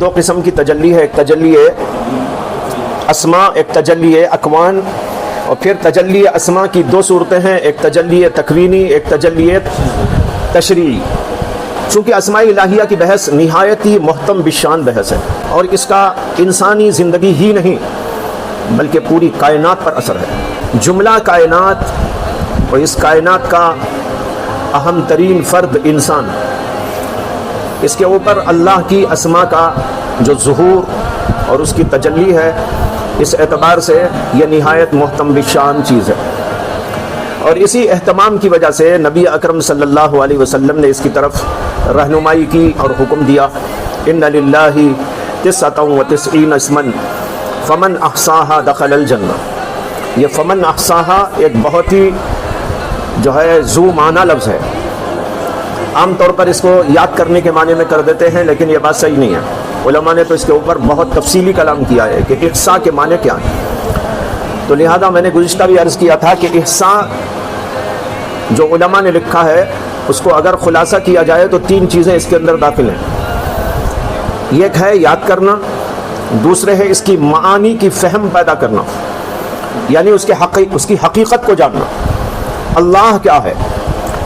دو قسم کی تجلی ہے، ایک تجلی اسما، ایک تجلی اکوان، اور پھر تجلی اسما کی دو صورتیں ہیں، ایک تجلی تکوینی، ایک تجلی تشریعی۔ چونکہ اسماء الہیہ کی بحث نہایت ہی محتم بشان بحث ہے، اور اس کا انسانی زندگی ہی نہیں بلکہ پوری کائنات پر اثر ہے۔ جملہ کائنات اور اس کائنات کا اہم ترین فرد انسان، اس کے اوپر اللہ کی اسماء کا جو ظہور اور اس کی تجلی ہے، اس اعتبار سے یہ نہایت محتم بشان چیز ہے، اور اسی اہتمام کی وجہ سے نبی اکرم صلی اللہ علیہ وسلم نے اس کی طرف رہنمائی کی اور حکم دیا، ان للہ 99 اسما فمن احصاها دخل الجنہ۔ یہ فمن احصاها ایک بہت ہی جو ہے ذو معنی لفظ ہے۔ عام طور پر اس کو یاد کرنے کے معنی میں کر دیتے ہیں، لیکن یہ بات صحیح نہیں ہے۔ علماء نے تو اس کے اوپر بہت تفصیلی کلام کیا ہے کہ احصاء کے معنی کیا ہیں۔ تو لہذا میں نے گزشتہ بھی عرض کیا تھا کہ احصاء جو علماء نے لکھا ہے اس کو اگر خلاصہ کیا جائے تو 3 چیزیں اس کے اندر داخل ہیں۔ ایک ہے یاد کرنا، دوسرے ہے اس کی معانی کی فہم پیدا کرنا، یعنی اس کی حقیقت کو جاننا، اللہ کیا ہے،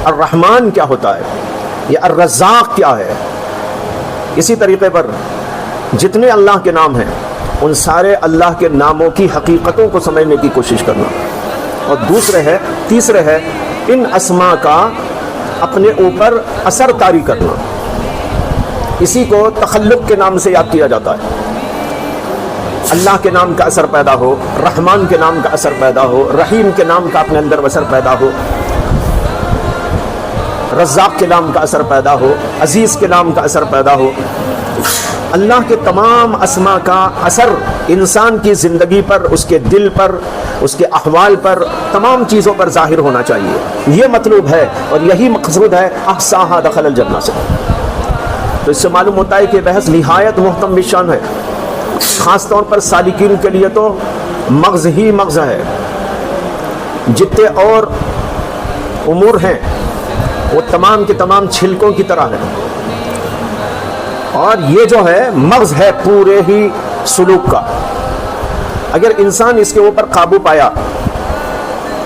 الرحمن کیا ہوتا ہے، یا الرزاق کیا ہے۔ اسی طریقے پر جتنے اللہ کے نام ہیں ان سارے اللہ کے ناموں کی حقیقتوں کو سمجھنے کی کوشش کرنا، اور تیسرے ہے ان اسماء کا اپنے اوپر اثر طاری کرنا۔ اسی کو تخلق کے نام سے یاد کیا جاتا ہے۔ اللہ کے نام کا اثر پیدا ہو، رحمان کے نام کا اثر پیدا ہو، رحیم کے نام کا اپنے اندر اثر پیدا ہو، رزاق کے نام کا اثر پیدا ہو، عزیز کے نام کا اثر پیدا ہو۔ اللہ کے تمام اسماء کا اثر انسان کی زندگی پر، اس کے دل پر، اس کے احوال پر، تمام چیزوں پر ظاہر ہونا چاہیے۔ یہ مطلوب ہے اور یہی مقصود ہے احصاها دخل الجنہ سے۔ تو اس سے معلوم ہوتا ہے کہ بحث نہایت محتم بشان ہے، خاص طور پر سالکین کے لیے تو مغز ہی مغز ہے۔ جتنے اور امور ہیں وہ تمام کے تمام چھلکوں کی طرح ہے، اور یہ جو ہے مغز ہے پورے ہی سلوک کا۔ اگر انسان اس کے اوپر قابو پایا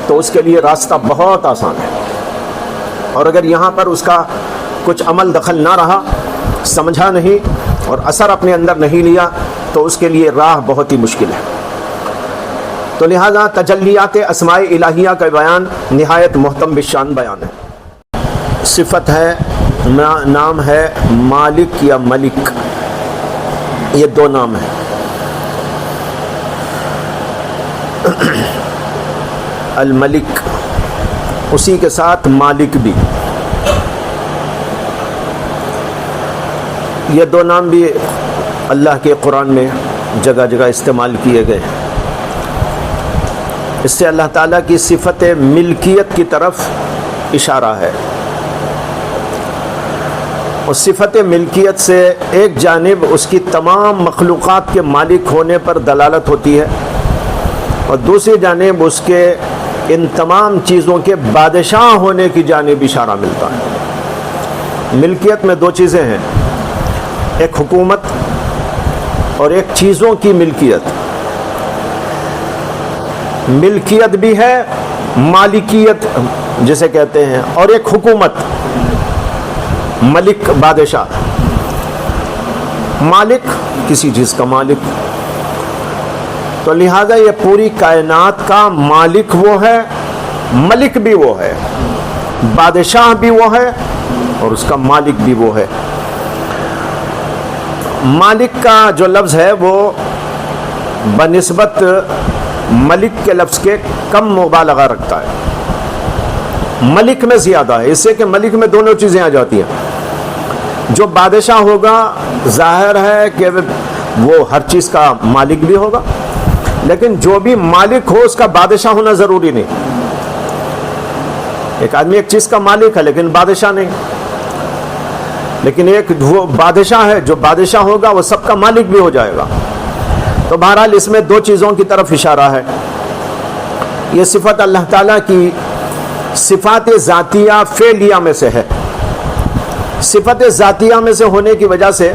تو اس کے لیے راستہ بہت آسان ہے، اور اگر یہاں پر اس کا کچھ عمل دخل نہ رہا، سمجھا نہیں اور اثر اپنے اندر نہیں لیا تو اس کے لیے راہ بہت ہی مشکل ہے۔ تو لہذا تجلیات اسماء الہیہ کا بیان نہایت محتم بشان بیان ہے۔ صفت ہے، نام ہے مالک یا ملک، یہ 2 نام ہیں۔ الملک، اسی کے ساتھ مالک بھی، یہ 2 نام بھی اللہ کے قرآن میں جگہ جگہ استعمال کیے گئے ہیں۔ اس سے اللہ تعالیٰ کی صفت ملکیت کی طرف اشارہ ہے، اور صفت ملکیت سے ایک جانب اس کی تمام مخلوقات کے مالک ہونے پر دلالت ہوتی ہے، اور دوسری جانب اس کے ان تمام چیزوں کے بادشاہ ہونے کی جانب اشارہ ملتا ہے۔ ملکیت میں 2 چیزیں ہیں، ایک حکومت اور ایک چیزوں کی ملکیت۔ ملکیت بھی ہے، مالکیت جسے کہتے ہیں، اور ایک حکومت، ملک بادشاہ، مالک کسی چیز کا مالک۔ تو لہذا یہ پوری کائنات کا مالک وہ ہے، ملک بھی وہ ہے، بادشاہ بھی وہ ہے، اور اس کا مالک بھی وہ ہے۔ مالک کا جو لفظ ہے وہ بنسبت ملک کے لفظ کے کم مبالغہ رکھتا ہے، ملک میں زیادہ ہے، اس سے کہ ملک میں دونوں چیزیں آ جاتی ہیں۔ جو بادشاہ ہوگا ظاہر ہے کہ وہ ہر چیز کا مالک بھی ہوگا، لیکن جو بھی مالک ہو اس کا بادشاہ ہونا ضروری نہیں۔ ایک آدمی ایک چیز کا مالک ہے لیکن بادشاہ نہیں، لیکن ایک وہ بادشاہ ہے، جو بادشاہ ہوگا وہ سب کا مالک بھی ہو جائے گا۔ تو بہرحال اس میں 2 چیزوں کی طرف اشارہ ہے۔ یہ صفت اللہ تعالیٰ کی صفات ذاتیہ فعلیہ میں سے ہے۔ صفت ذاتیہ میں سے ہونے کی وجہ سے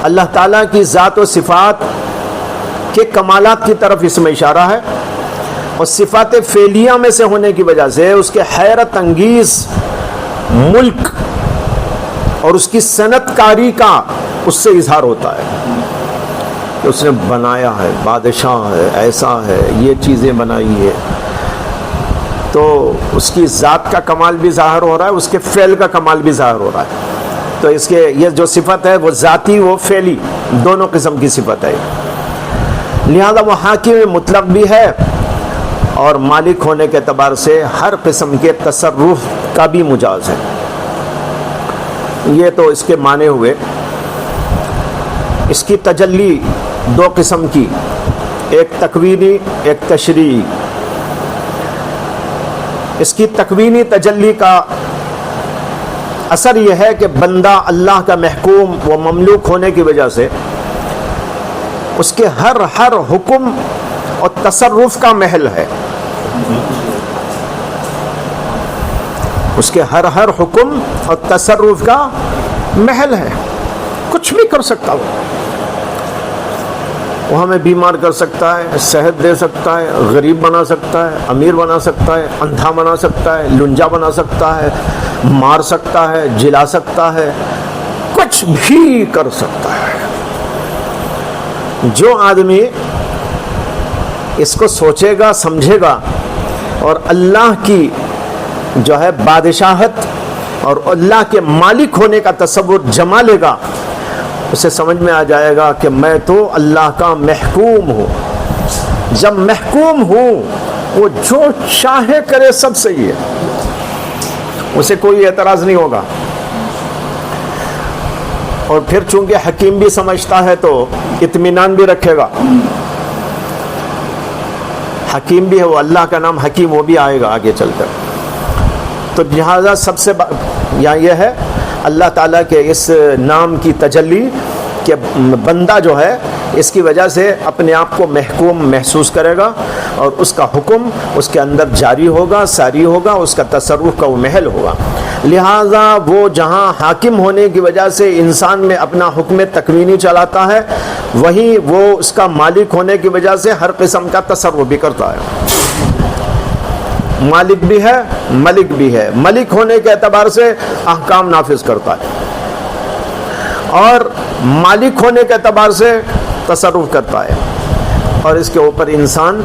اللہ تعالیٰ کی ذات و صفات کے کمالات کی طرف اس میں اشارہ ہے، اور صفات فعلیہ میں سے ہونے کی وجہ سے اس کے حیرت انگیز ملک اور اس کی صنعت کاری کا اس سے اظہار ہوتا ہے کہ اس نے بنایا ہے، بادشاہ ہے، ایسا ہے، یہ چیزیں بنائی ہے، تو اس کی ذات کا کمال بھی ظاہر ہو رہا ہے، اس کے فعل کا کمال بھی ظاہر ہو رہا ہے. تو اس کے یہ جو صفت ہے وہ ذاتی و فعلی دونوں قسم کی صفت ہے، لہذا وہ حاکم مطلق بھی ہے اور مالک ہونے کے اعتبار سے ہر قسم کے تصرف کا بھی مجاز ہے. یہ تو اس کے معنی ہوئے. اس کی تجلی دو قسم کی، ایک تکوینی ایک تشریعی. اس کی تکوینی تجلی کا اثر یہ ہے کہ بندہ اللہ کا محکوم و مملوک ہونے کی وجہ سے اس کے ہر حکم اور تصرف کا محل ہے. اس کے ہر حکم اور تصرف کا محل ہے. کچھ بھی کر سکتا وہ ہمیں بیمار کر سکتا ہے، صحت دے سکتا ہے، غریب بنا سکتا ہے، امیر بنا سکتا ہے، اندھا بنا سکتا ہے، لنجا بنا سکتا ہے، مار سکتا ہے، جلا سکتا ہے، کچھ بھی کر سکتا ہے. جو آدمی اس کو سوچے گا، سمجھے گا اور اللہ کی جو ہے بادشاہت اور اللہ کے مالک ہونے کا تصور جما لے گا، اسے سمجھ میں آ جائے گا کہ میں تو اللہ کا محکوم ہوں. جب محکوم ہوں وہ جو چاہے کرے سب صحیح ہے، اسے کوئی اعتراض نہیں ہوگا. اور پھر چونکہ حکیم بھی سمجھتا ہے تو اطمینان بھی رکھے گا. حکیم بھی ہے وہ، اللہ کا نام حکیم وہ بھی آئے گا آگے چل کر. تو لہٰذا سب سے یہاں یہ ہے اللہ تعالیٰ کے اس نام کی تجلی کہ بندہ جو ہے اس کی وجہ سے اپنے آپ کو محکوم محسوس کرے گا اور اس کا حکم اس کے اندر جاری ہوگا، ساری ہوگا، اس کا تصرف کا وہ محل ہوگا. لہٰذا وہ جہاں حاکم ہونے کی وجہ سے انسان میں اپنا حکم تکوینی چلاتا ہے، وہیں وہ اس کا مالک ہونے کی وجہ سے ہر قسم کا تصرف بھی کرتا ہے. مالک بھی ہے، ملک بھی ہے. ملک ہونے کے اعتبار سے احکام نافذ کرتا ہے اور مالک ہونے کے اعتبار سے تصرف کرتا ہے. اور اس کے اوپر انسان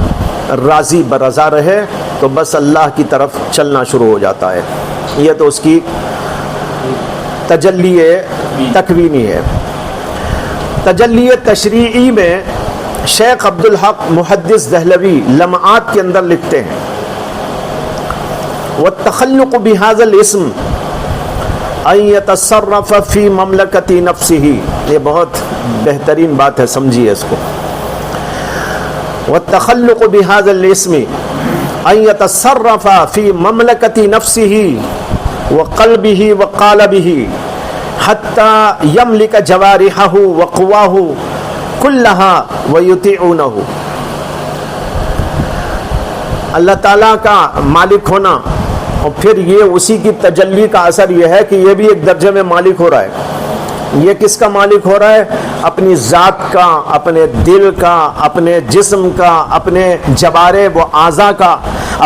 راضی برضا رہے تو بس اللہ کی طرف چلنا شروع ہو جاتا ہے. یہ تو اس کی تجلی تکوینی ہے. تجلی تشریعی میں شیخ عبدالحق محدث دہلوی لمعات کے اندر لکھتے ہیں، وَالتَّخَلُّقُ بِهَذَا الْإِسْمِ أَن يَتَصَرَّفَ فِي مَمْلَكَةِ نَفْسِهِ. یہ بہت بہترین بات ہے، سمجھیے اس کو. وَالتَّخَلُّقُ بِهَذَا الْإِسْمِ أَن يَتَصَرَّفَ فِي مَمْلَكَةِ نَفْسِهِ وَقَلْبِهِ وَقَالَبِهِ حَتَّى يَمْلِكَ جَوَارِحَهُ وَقُوَّاهُ كُلَّهَا وَيُطِيعُونَهُ. اللہ تعالیٰ کا مالک ہونا اور پھر یہ اسی کی تجلی کا اثر یہ ہے کہ یہ بھی ایک درجے میں مالک ہو رہا ہے. یہ کس کا مالک ہو رہا ہے؟ اپنی ذات کا، اپنے دل کا، اپنے جسم کا، اپنے جوارح و اعضاء کا،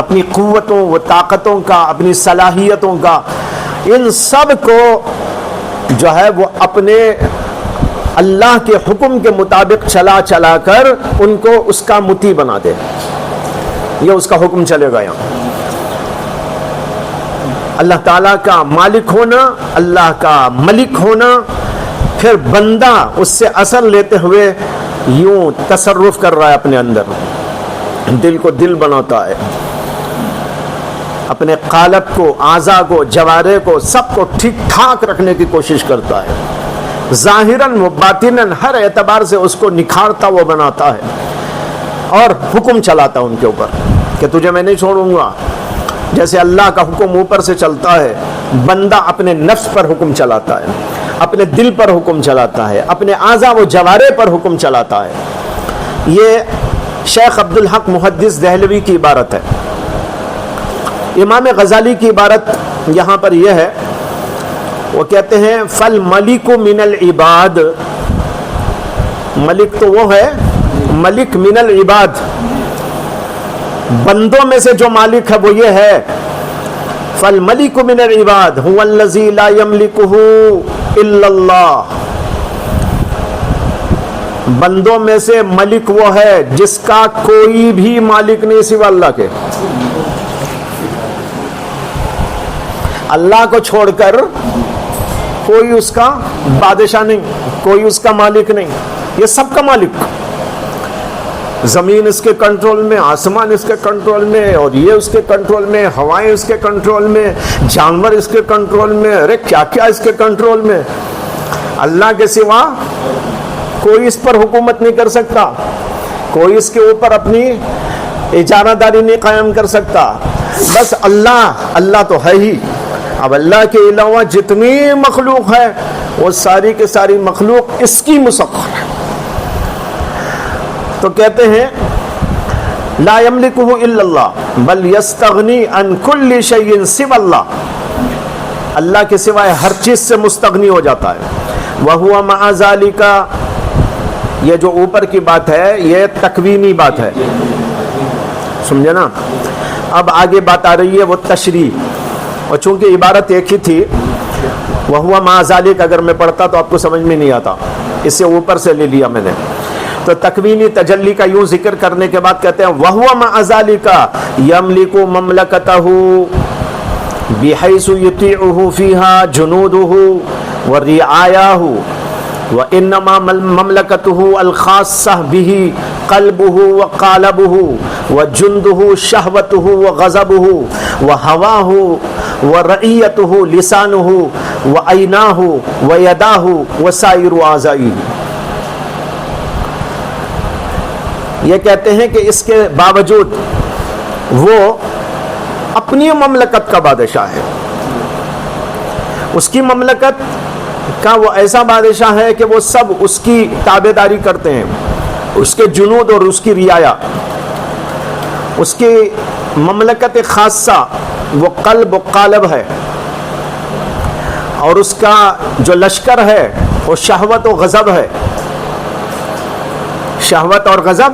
اپنی قوتوں و طاقتوں کا، اپنی صلاحیتوں کا. ان سب کو جو ہے وہ اپنے اللہ کے حکم کے مطابق چلا کر ان کو اس کا مطیع بنا دے. یہ اس کا حکم چلے گا. یہاں اللہ تعالیٰ کا مالک ہونا، اللہ کا ملک ہونا، پھر بندہ اس سے اثر لیتے ہوئے یوں تصرف کر رہا ہے اپنے اندر. دل کو دل بناتا ہے، اپنے قالب کو، اعضاء کو، جوارح کو، سب کو ٹھیک ٹھاک رکھنے کی کوشش کرتا ہے. ظاہراً و باطناً ہر اعتبار سے اس کو نکھارتا وہ بناتا ہے اور حکم چلاتا ان کے اوپر کہ تجھے میں نہیں چھوڑوں گا. جیسے اللہ کا حکم اوپر سے چلتا ہے، بندہ اپنے نفس پر حکم چلاتا ہے، اپنے دل پر حکم چلاتا ہے، اپنے اعضاء و جوارح پر حکم چلاتا ہے. یہ شیخ عبدالحق محدث دہلوی کی عبارت ہے. امام غزالی کی عبارت یہاں پر یہ ہے، وہ کہتے ہیں فَالْمَلِكُ مِنَ الْعِبَادِ ملک تو وہ ہے ملک من العباد، بندوں میں سے جو مالک ہے وہ یہ ہے، فالملک من العباد هو الذی لا یملکہ الا اللہ، بندوں میں سے ملک وہ ہے جس کا کوئی بھی مالک نہیں سوا اللہ کے، اللہ کو چھوڑ کر کوئی اس کا بادشاہ نہیں، کوئی اس کا مالک نہیں، یہ سب کا مالک، زمین اس کے کنٹرول میں، آسمان اس کے کنٹرول میں، اور یہ اس کے کنٹرول میں، ہوائیں اس کے کنٹرول میں، جانور اس کے کنٹرول میں، ارے کیا کیا اس کے کنٹرول میں، اللہ کے سوا کوئی اس پر حکومت نہیں کر سکتا، کوئی اس کے اوپر اپنی اجارہ داری نہیں قائم کر سکتا، بس اللہ، اللہ تو ہے ہی، اب اللہ کے علاوہ جتنی مخلوق ہے وہ ساری کے ساری مخلوق اس کی مسخر ہے۔ تو کہتے ہیں لا یملکہ الا اللہ بل یستغنی عن کل شیء سوى اللہ، اللہ کے سوائے ہر چیز سے مستغنی ہو جاتا ہے۔ وہو مع ذلک، یہ جو اوپر کی بات ہے یہ تکوینی بات ہے، سمجھے نا؟ اب آگے بات آ رہی ہے وہ تشریح، اور چونکہ عبارت ایک ہی تھی وہو مع ذلک، اگر میں پڑھتا تو آپ کو سمجھ میں نہیں آتا، اس سے اوپر سے لے لیا میں نے۔ تو تکوینی تجلی کا یوں ذکر کرنے کے بعد کہتے ہیں وَهُوَ مَعَ ذَلِكَ يَمْلِكُ مَمْلَكَتَهُ بِحَيْثُ يُطِيعُهُ فِيهَا جُنُودُهُ وَرِعَايَاهُ وَإِنَّمَا مَمْلَكَتُهُ الْخَاصَّةُ بِهِ قَلْبُهُ وَقَالَبُهُ وَجُنْدُهُ شَهْوَتُهُ وَغَضَبُهُ وَهَوَاهُ وَرَعِيَّتُهُ لِسَانُهُ وَعَيْنَاهُ وَيَدَاهُ وَسَائِرُ أَعْضَائِهِ۔ یہ کہتے ہیں کہ اس کے باوجود وہ اپنی مملکت کا بادشاہ ہے، اس کی مملکت کا وہ ایسا بادشاہ ہے کہ وہ سب اس کی تابعداری کرتے ہیں، اس کے جنود اور اس کی رعایا، اس کی مملکت خاصہ وہ قلب و قالب ہے، اور اس کا جو لشکر ہے وہ شہوت و غضب ہے، شہوت اور غضب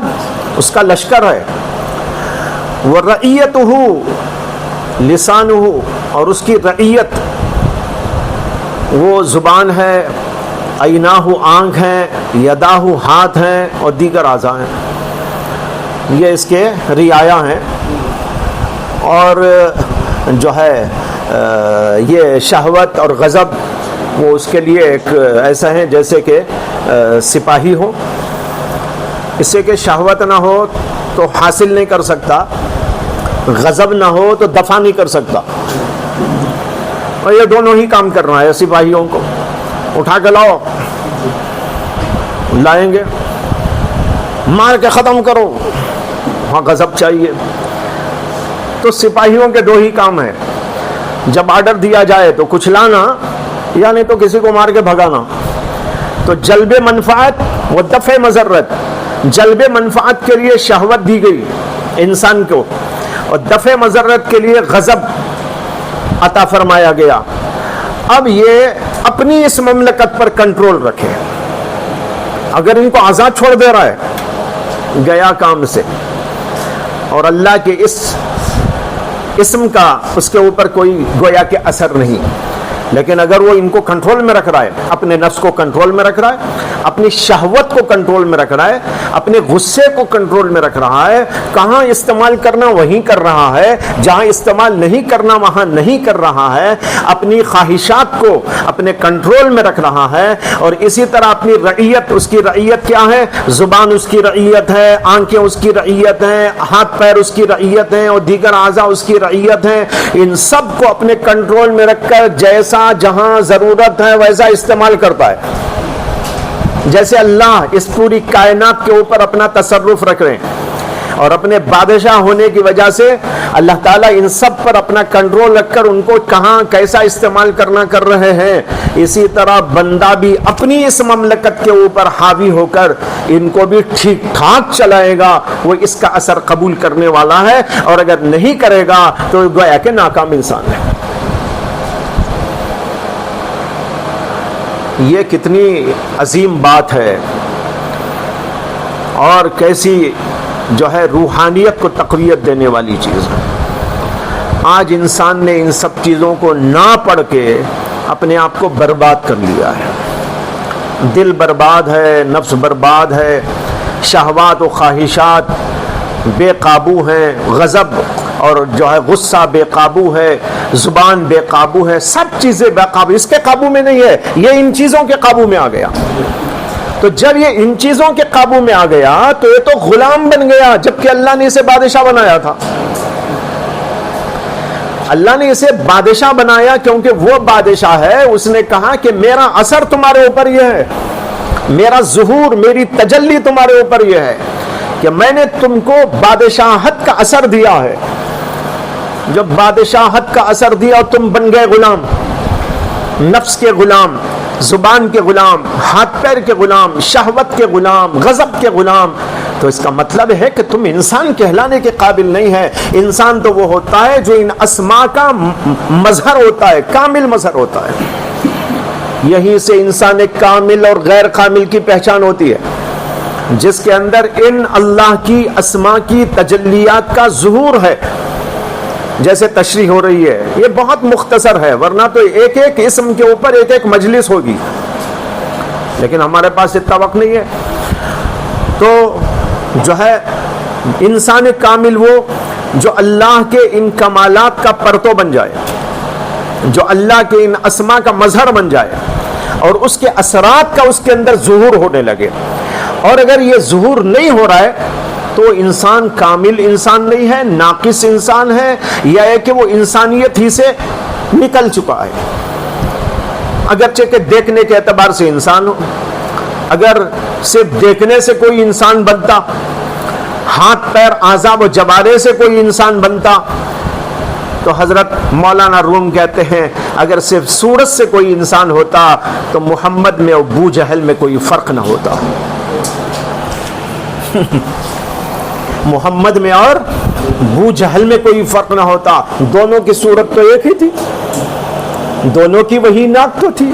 اس کا لشکر ہے، وَرَعِيَّتُهُ لِسَانُهُ، اور اس کی رعیت وہ زبان ہے، عیناہ آنکھ ہیں، یداہ ہاتھ ہیں، اور دیگر اعضاء ہیں، یہ اس کے رعایا ہیں۔ اور جو ہے یہ شہوت اور غضب وہ اس کے لیے ایک ایسا ہے جیسے کہ سپاہی ہو، اس سے کہ شہوت نہ ہو تو حاصل نہیں کر سکتا، غضب نہ ہو تو دفع نہیں کر سکتا، اور یہ دونوں ہی کام کرنا ہے سپاہیوں کو، اٹھا کے لاؤ، لائیں گے، مار کے ختم کرو، وہاں غضب چاہیے۔ تو سپاہیوں کے دو ہی کام ہیں، جب آرڈر دیا جائے تو کچھ لانا، یا نہیں تو کسی کو مار کے بھگانا۔ تو جلب منفعت و دفع مضرت، جلب منفعت کے لیے شہوت دی گئی انسان کو، اور دفع مضرت کے لیے غضب عطا فرمایا گیا۔ اب یہ اپنی اس مملکت پر کنٹرول رکھے، اگر ان کو آزاد چھوڑ دے رہا ہے گیا کام سے، اور اللہ کے اس اسم کا اس کے اوپر کوئی گویا کہ اثر نہیں، لیکن اگر وہ ان کو کنٹرول میں رکھ رہا ہے، اپنے نفس کو کنٹرول میں رکھ رہا ہے، اپنی شہوت کو کنٹرول میں رکھ رہا ہے، اپنے غصے کو کنٹرول میں رکھ رہا ہے، کہاں استعمال کرنا وہیں کر رہا ہے، جہاں استعمال نہیں کرنا وہاں نہیں کر رہا ہے، اپنی خواہشات کو اپنے کنٹرول میں رکھ رہا ہے، اور اسی طرح اپنی رعیت، اس کی رعیت کیا ہے؟ زبان اس کی رعیت ہے، آنکھیں اس کی رعیت ہیں، ہاتھ پیر اس کی رعیت ہیں، اور دیگر اعضاء اس کی رعیت ہیں، ان سب کو اپنے کنٹرول میں رکھ کر جیسا جہاں ضرورت ہے ویسا استعمال کرتا ہے۔ جیسے اللہ اس پوری کائنات کے اوپر اپنا تصرف رکھ رہے ہیں، اور اپنے بادشاہ ہونے کی وجہ سے اللہ تعالیٰ ان سب پر اپنا کنٹرول رکھ کر ان کو کہاں کیسا استعمال کرنا کر رہے ہیں، اسی طرح بندہ بھی اپنی اس مملکت کے اوپر حاوی ہو کر ان کو بھی ٹھیک ٹھاک چلائے گا، وہ اس کا اثر قبول کرنے والا ہے، اور اگر نہیں کرے گا تو گویا کہ ناکام انسان ہے۔ یہ کتنی عظیم بات ہے اور کیسی جو ہے روحانیت کو تقویت دینے والی چیز ہے۔ آج انسان نے ان سب چیزوں کو نہ پڑھ کے اپنے آپ کو برباد کر لیا ہے۔ دل برباد ہے، نفس برباد ہے، شہوات و خواہشات بے قابو ہیں، غضب اور جو ہے غصہ بے قابو ہے، زبان بے قابو ہے، سب چیزیں بے قابو، اس کے قابو میں نہیں ہے، یہ ان چیزوں کے قابو میں آ گیا۔ تو جب یہ ان چیزوں کے قابو میں آ گیا تو یہ تو غلام بن گیا، جبکہ اللہ نے اسے بادشاہ بنایا تھا۔ اللہ نے اسے بادشاہ بنایا کیونکہ وہ بادشاہ ہے، اس نے کہا کہ میرا اثر تمہارے اوپر یہ ہے، میرا ظہور، میری تجلی تمہارے اوپر یہ ہے کہ میں نے تم کو بادشاہت کا اثر دیا ہے۔ جب بادشاہت کا اثر دیا اور تم بن گئے غلام، نفس کے غلام، زبان کے غلام، ہاتھ پیر کے غلام، شہوت کے غلام، غضب کے غلام، تو اس کا مطلب ہے کہ تم انسان کہلانے کے قابل نہیں ہے۔ انسان تو وہ ہوتا ہے جو ان اسماء کا مظہر ہوتا ہے، کامل مظہر ہوتا ہے۔ یہیں سے انسان ایک کامل اور غیر کامل کی پہچان ہوتی ہے، جس کے اندر ان اللہ کی اسماء کی تجلیات کا ظہور ہے۔ جیسے تشریح ہو رہی ہے، یہ بہت مختصر ہے، ورنہ تو ایک ایک اسم کے اوپر ایک ایک مجلس ہوگی، لیکن ہمارے پاس اتنا وقت نہیں ہے۔ تو جو ہے انسان کامل وہ جو اللہ کے ان کمالات کا پرتو بن جائے، جو اللہ کے ان اسماء کا مظہر بن جائے اور اس کے اثرات کا اس کے اندر ظہور ہونے لگے۔ اور اگر یہ ظہور نہیں ہو رہا ہے تو انسان کامل انسان نہیں ہے، ناقص انسان ہے، یا ہے کہ وہ انسانیت ہی سے نکل چکا ہے۔ اگرچہ کہ دیکھنے کے اعتبار سے انسان ہو، اگر صرف دیکھنے سے کوئی انسان بنتا، ہاتھ پیر اعضاء و جوارے سے کوئی انسان بنتا، تو حضرت مولانا روم کہتے ہیں اگر صرف صورت سے کوئی انسان ہوتا تو محمد میں اور ابو جہل میں کوئی فرق نہ ہوتا۔ محمد میں اور ابو جہل میں کوئی فرق نہ ہوتا، دونوں کی صورت تو ایک ہی تھی، دونوں کی وہی ناک تو تھی،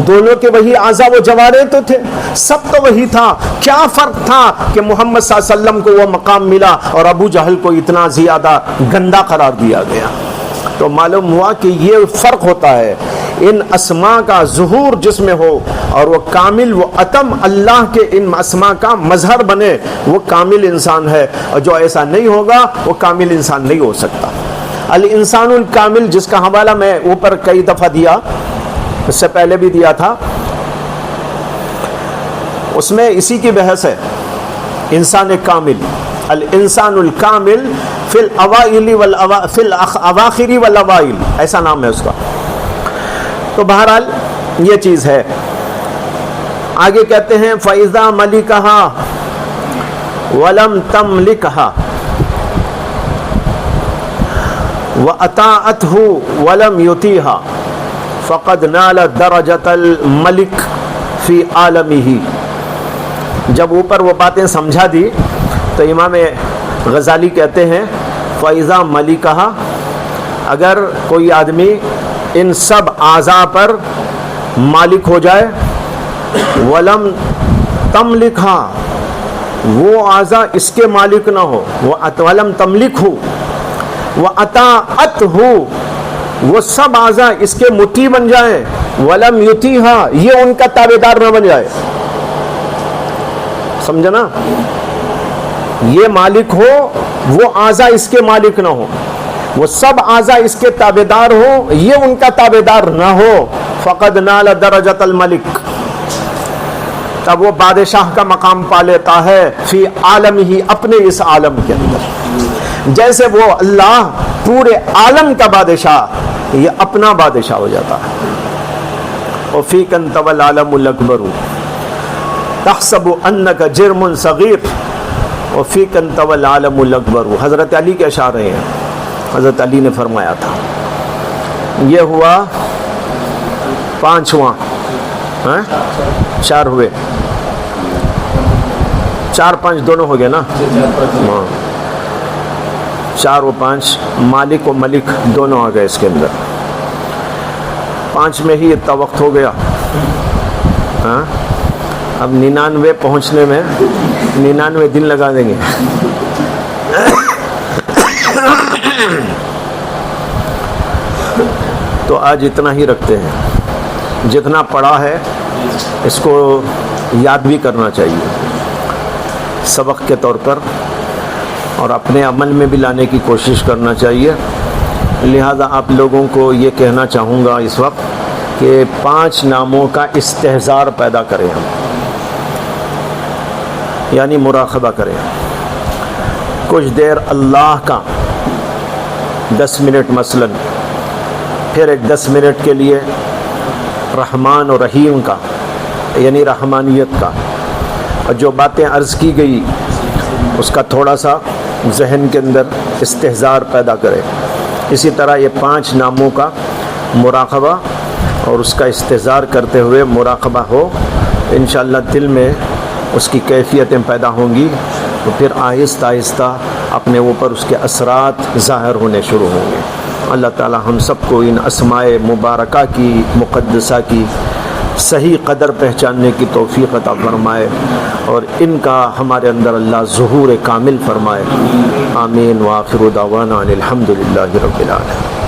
دونوں کے وہی اعضاء و جوارے تو تھے، سب تو وہی تھا۔ کیا فرق تھا کہ محمد صلی اللہ علیہ وسلم کو وہ مقام ملا اور ابو جہل کو اتنا زیادہ گندا قرار دیا گیا؟ تو معلوم ہوا کہ یہ فرق ہوتا ہے، ان اسماء کا ظہور جس میں ہو اور وہ کامل، وہ اتم اللہ کے ان اسماء کا مظہر بنے، وہ کامل انسان ہے، اور جو ایسا نہیں ہوگا وہ کامل انسان نہیں ہو سکتا۔ الانسان الکامل جس کا حوالہ میں اوپر کئی دفعہ دیا، اس سے پہلے بھی دیا تھا، اس میں اسی کی بحث ہے، انسان کامل، الانسان الکامل فی الاوائل فی الاواخر والاوائل، ایسا نام ہے اس کا۔ تو بہرحال یہ چیز ہے۔ آگے کہتے ہیں فَإِذَا مَلِكَهَا وَلَمْ تَمْلِكَهَا وَأَطَاعَتْهُ وَلَمْ يُطِيعْهَا فقد نال درجۃ الملک فی عالمہ۔ جب اوپر وہ باتیں سمجھا دی تو امام غزالی کہتے ہیں فَإِذَا مَلِكَهَا، اگر کوئی آدمی ان سب اعضاء پر مالک ہو جائے، وَلَمْ تَمْلِكْهَا، وہ اعضاء اس کے مالک نہ ہو، وَلَمْ تَمْلِكْهُ وَأَطَاعَتْهُ، وہ سب اعضاء اس کے مطیع بن جائیں، وَلَمْ يُطِيعْهَا، یہ ان کا تابعدار نہ بن جائے۔ سمجھا نا؟ یہ مالک ہو، وہ اعضاء اس کے مالک نہ ہو، وہ سب اعضاء اس کے تابعدار ہو، یہ ان کا تابعدار نہ ہو، فقد نال درجۃ الملک، تب وہ بادشاہ کا مقام پا لیتا ہے، فی عالم ہی، اپنے اس عالم کے اندر، جیسے وہ اللہ پورے عالم کا بادشاہ، یہ اپنا بادشاہ ہو جاتا ہے۔ وَفِيكَ انْتَوَى الْعَالَمُ الْأَكْبَرُ تَحْسَبُ أَنَّكَ جِرْمٌ صَغِيرٌ وَفِيكَ انْتَوَى الْعَالَمُ الْأَكْبَرُ۔ حضرت علی کے اشارے ہیں، حضرت علی نے فرمایا تھا۔ یہ ہوا پانچواں، چار ہوئے، چار پانچ دونوں ہو گئے نا، چار و پانچ، مالک و ملک دونوں آ گئے اس کے اندر۔ پانچ میں ہی اتنا وقت ہو گیا، اب 99 پہنچنے میں 99 دن لگا دیں گے. تو آج اتنا ہی رکھتے ہیں. جتنا پڑھا ہے اس کو یاد بھی کرنا چاہیے سبق کے طور پر، اور اپنے عمل میں بھی لانے کی کوشش کرنا چاہیے. لہذا آپ لوگوں کو یہ کہنا چاہوں گا اس وقت کہ 5 ناموں کا استحضار پیدا کریں ہم، یعنی مراقبہ کریں. کچھ دیر اللہ کا 10 منٹ مثلا، پھر ایک 10 منٹ کے لیے رحمان و رحیم کا یعنی رحمانیت کا، اور جو باتیں عرض کی گئی اس کا تھوڑا سا ذہن کے اندر استحضار پیدا کرے. اسی طرح یہ 5 ناموں کا مراقبہ اور اس کا استحضار کرتے ہوئے مراقبہ ہو، انشاءاللہ دل میں اس کی کیفیتیں پیدا ہوں گی، تو پھر آہستہ آہستہ اپنے اوپر اس کے اثرات ظاہر ہونے شروع ہوں گے. اللہ تعالی ہم سب کو ان اسماء مبارکہ کی مقدسہ کی صحیح قدر پہچاننے کی توفیق عطا فرمائے، اور ان کا ہمارے اندر اللہ ظہور کامل فرمائے. آمین. وآخر دعوانا ان الحمد للہ رب العالمین.